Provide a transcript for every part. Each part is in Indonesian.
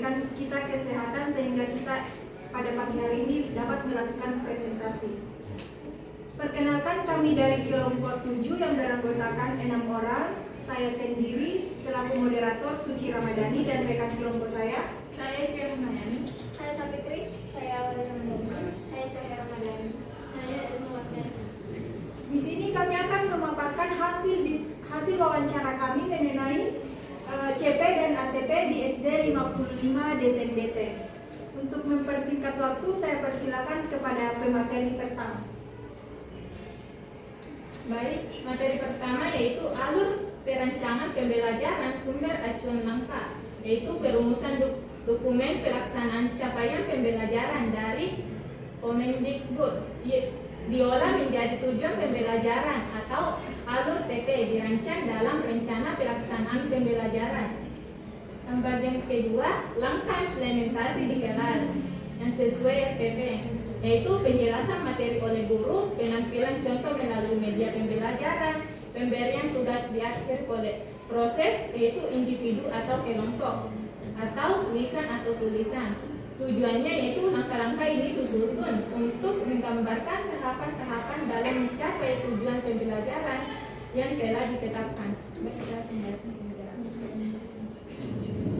memberikan kita kesehatan sehingga kita pada pagi hari ini dapat melakukan presentasi. Perkenalkan, kami dari kelompok 7 yang beranggotakan 6 orang. Saya sendiri selaku moderator Suci Ramadhani dan rekan kelompok saya Kira Ramadhani, Saya Sapitri, saya Wali Ramadhani, saya Cahaya Ramadhani, saya Ilmu Wakil. Di sini kami akan memaparkan hasil wawancara kami mengenai CP dan ATP di SD 55 DT. Untuk mempersingkat waktu, saya persilakan kepada pemateri pertama. Baik, materi pertama yaitu alur perencanaan pembelajaran sumber acuan langkah, yaitu perumusan dokumen pelaksanaan capaian pembelajaran dari Kemendikbud diolah menjadi tujuan pembelajaran atau alur TP dirancang dalam rencana pelaksanaan pembelajaran. Yang bagian kedua, langkah implementasi di kelas yang sesuai SPP, yaitu penjelasan materi oleh guru, penampilan contoh melalui media pembelajaran, pemberian tugas di akhir proses yaitu individu atau kelompok, atau lisan atau tulisan. Tujuannya yaitu langkah-langkah ini disusun untuk menggambarkan tahapan-tahapan dalam mencapai tujuan pembelajaran yang telah ditetapkan.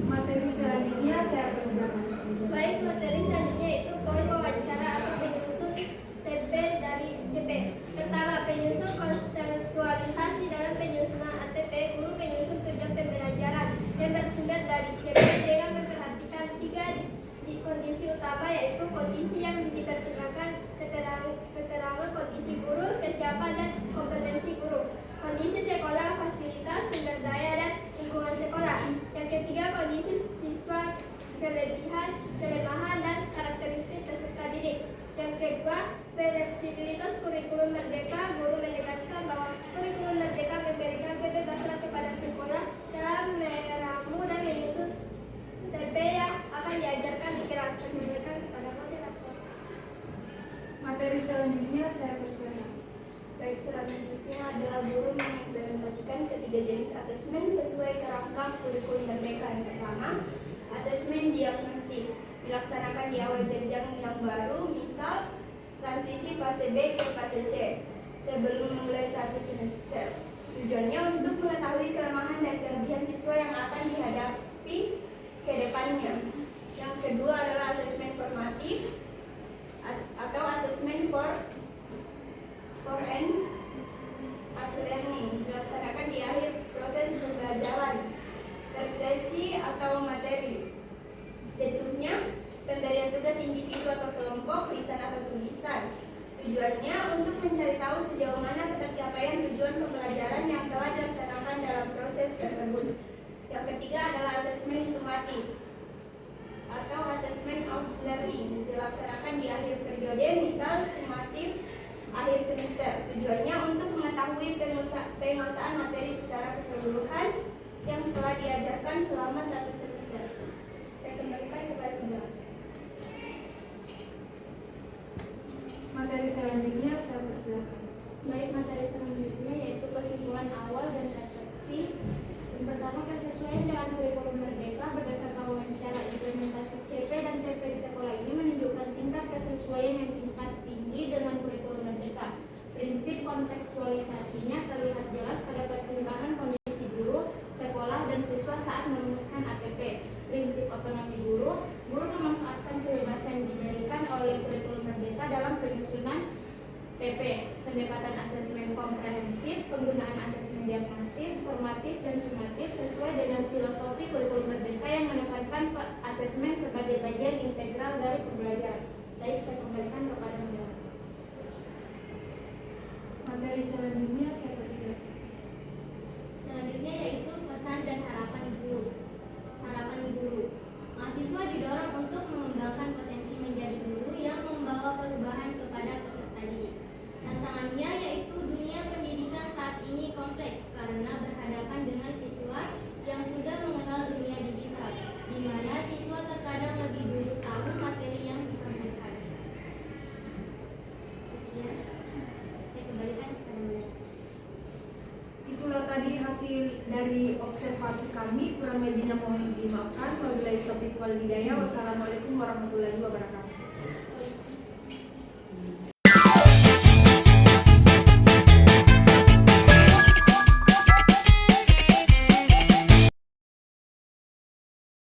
Materi selanjutnya saya persilakan. Baik, materi selanjutnya itu poin wawancara atau penyusun TP dari CP. Pertama, penyusun kontekstualisasi dalam penyusunan ATP. Guru penyusun tujuan pembelajaran yang bersumber dari CP dengan memperhatikan 3 kondisi utama, yaitu kondisi yang dipertimbangkan, keterangan kondisi guru, kesiapan dan kompetensi guru, kondisi sekolah, fasilitas, sumber daya dan lingkungan sekolah. Yang ketiga, kondisi siswa, kelebihan, kelemahan dan karakteristik peserta didik. Yang kedua, fleksibilitas kurikulum merdeka. Guru menegaskan bahwa kurikulum merdeka memberikan kebebasan kepada sekolah dalam meramu dan menyusun TP yang akan diajarkan di kelas. Diberikan kepada moderator. Materi selanjutnya saya persilakan. Baik, selanjutnya adalah guru mengimplementasikan ketiga jenis asesmen sesuai kerangka kurikulum merdeka. Yang pertama, asesmen diagnostik dilaksanakan di awal jenjang yang baru, misal transisi fase B ke fase C sebelum memulai satu semester. Tujuannya untuk mengetahui kelemahan dan kelebihan siswa yang akan dihadapi ke depannya. Yang kedua adalah asesmen formatif atau asesmen for and as learning dilaksanakan di akhir proses pembelajaran tersesi atau materi. Bentuknya pemberian tugas individu atau kelompok, lisan atau tulisan. Tujuannya untuk mencari tahu sejauh mana ketercapaian tujuan pembelajaran yang telah dilaksanakan dalam proses tersebut. Yang ketiga adalah asesmen sumatif atau asesmen of learning dilaksanakan di akhir periode, misal sumatif akhir semester. Tujuannya untuk mengetahui penguasaan materi secara keseluruhan yang telah diajarkan selama satu semester. Saya kembalikan kepada Mbak. Materi selanjutnya saya persilakan. Baik, materi selanjutnya yaitu kesimpulan awal dan refleksi. Yang pertama, kesesuaian dengan kurikulum merdeka berdasarkan wawancara implementasi CP dan TP di sekolah ini menunjukkan tingkat kesesuaian yang tingkat tinggi dengan kurikulum merdeka. Prinsip kontekstualisasinya terlihat jelas pada pertimbangan kondisi guru, sekolah, dan siswa saat merumuskan ATP. Prinsip otonomi guru memanfaatkan kebebasan yang diberikan oleh kurikulum merdeka dalam penyusunan TP, pendekatan asesmen komprehensif, penggunaan asesmen diagnostik, formatif, dan sumatif sesuai dengan filosofi kurikulum merdeka yang menekankan asesmen sebagai bagian integral dari pembelajaran. Baik, saya kembalikan kepada Mbak. Materi selanjutnya saya persilakan. Selanjutnya yaitu pesan dan harapan guru. Harapan guru. Mahasiswa didorong untuk mengembangkan potensi menjadi guru yang membawa perubahan kepada peserta didik. Tantangannya yaitu dunia pendidikan saat ini kompleks karena berhadapan dengan siswa yang sudah mengenal dunia digital, di mana siswa terkadang lebih dulu tahu materi yang disampaikan. tadi hasil dari observasi kami, kurang lebihnya mohon dimaafkan. Wabillahi taufiq wal hidayah. Wassalamualaikum warahmatullahi wabarakatuh.